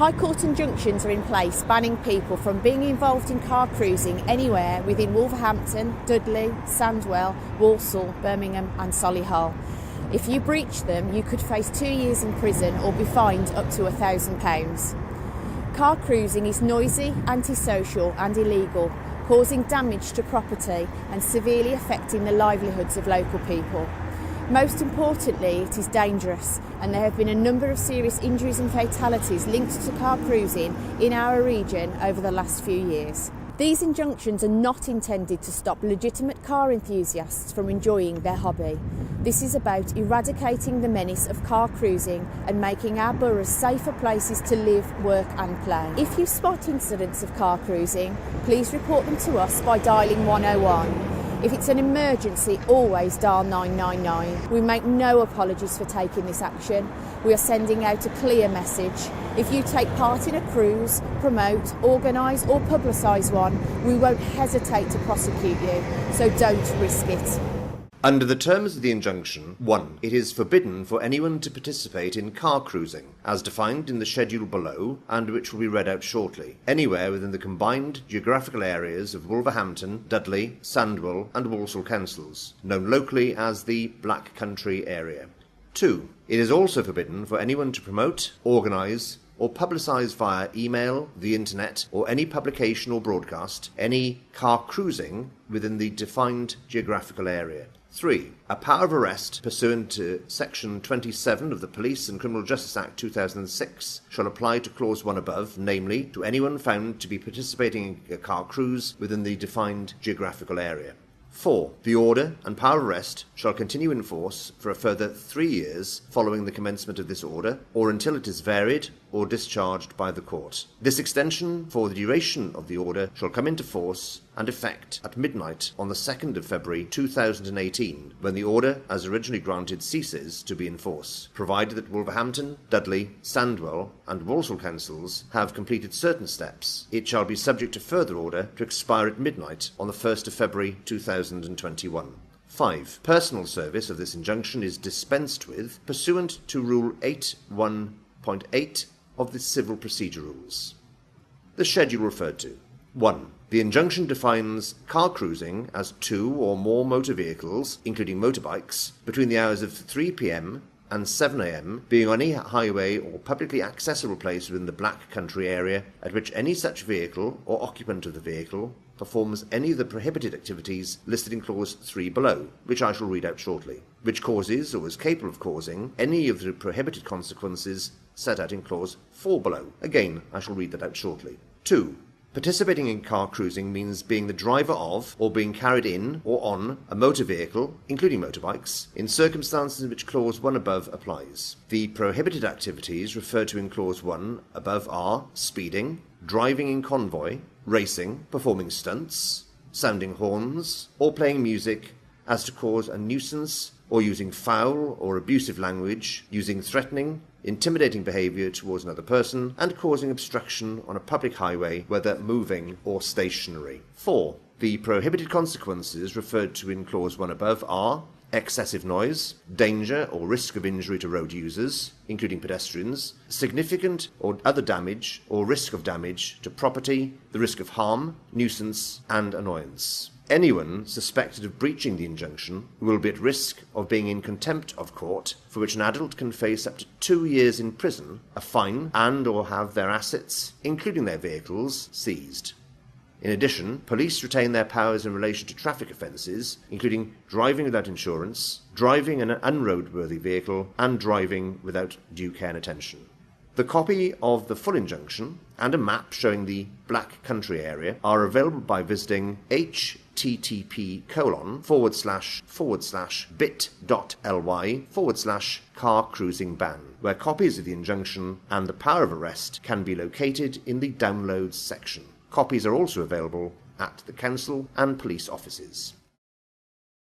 High Court injunctions are in place banning people from being involved in car cruising anywhere within Wolverhampton, Dudley, Sandwell, Walsall, Birmingham and Solihull. If you breach them, you could face 2 years in prison or be fined up to £1,000. Car cruising is noisy, antisocial and illegal, causing damage to property and severely affecting the livelihoods of local people. Most importantly, it is dangerous, and there have been a number of serious injuries and fatalities linked to car cruising in our region over the last few years. These injunctions are not intended to stop legitimate car enthusiasts from enjoying their hobby. This is about eradicating the menace of car cruising and making our boroughs safer places to live, work and play. If you spot incidents of car cruising, please report them to us by dialing 101. If it's an emergency, always dial 999. We make no apologies for taking this action. We are sending out a clear message. If you take part in a cruise, promote, organise or publicise one, we won't hesitate to prosecute you, so don't risk it. Under the terms of the injunction, 1. It is forbidden for anyone to participate in car cruising, as defined in the schedule below, and which will be read out shortly, anywhere within the combined geographical areas of Wolverhampton, Dudley, Sandwell and Walsall councils, known locally as the Black Country area. 2. It is also forbidden for anyone to promote, organise, or publicise via email, the internet, or any publication or broadcast any car cruising within the defined geographical area. 3. A power of arrest pursuant to Section 27 of the Police and Criminal Justice Act 2006 shall apply to Clause 1 above, namely, to anyone found to be participating in a car cruise within the defined geographical area. 4. The order and power of arrest shall continue in force for a further 3 years following the commencement of this order, or until it is varied or discharged by the court. This extension for the duration of the order shall come into force and effect at midnight on the 2nd of February 2018, when the order as originally granted ceases to be in force, provided that Wolverhampton, Dudley, Sandwell and Walsall councils have completed certain steps. It shall be subject to further order to expire at midnight on the 1st of February 2021. 5. Personal service of this injunction is dispensed with pursuant to Rule 8.1.8 of the Civil Procedure Rules. The schedule referred to. 1. The injunction defines car cruising as 2 or more motor vehicles, including motorbikes, between the hours of 3 p.m. and 7 a.m. being on any highway or publicly accessible place within the Black Country area at which any such vehicle or occupant of the vehicle performs any of the prohibited activities listed in Clause 3 below, which I shall read out shortly, which causes or is capable of causing any of the prohibited consequences set out in Clause 4 below. Again, I shall read that out shortly. 2. Participating in car cruising means being the driver of or being carried in or on a motor vehicle, including motorbikes, in circumstances in which Clause 1 above applies. The prohibited activities referred to in Clause 1 above are speeding, driving in convoy, racing, performing stunts, sounding horns, or playing music as to cause a nuisance, or using foul or abusive language, using threatening, intimidating behaviour towards another person, and causing obstruction on a public highway, whether moving or stationary. 4. The prohibited consequences referred to in Clause 1 above are excessive noise, danger or risk of injury to road users, including pedestrians, significant or other damage or risk of damage to property, the risk of harm, nuisance, and annoyance. Anyone suspected of breaching the injunction will be at risk of being in contempt of court, for which an adult can face up to 2 years in prison, a fine, and or have their assets, including their vehicles, seized. In addition, police retain their powers in relation to traffic offences, including driving without insurance, driving in an unroadworthy vehicle, and driving without due care and attention. The copy of the full injunction and a map showing the Black Country area are available by visiting http://bit.ly/car cruising ban, where copies of the injunction and the power of arrest can be located in the downloads section. Copies are also available at the council and police offices.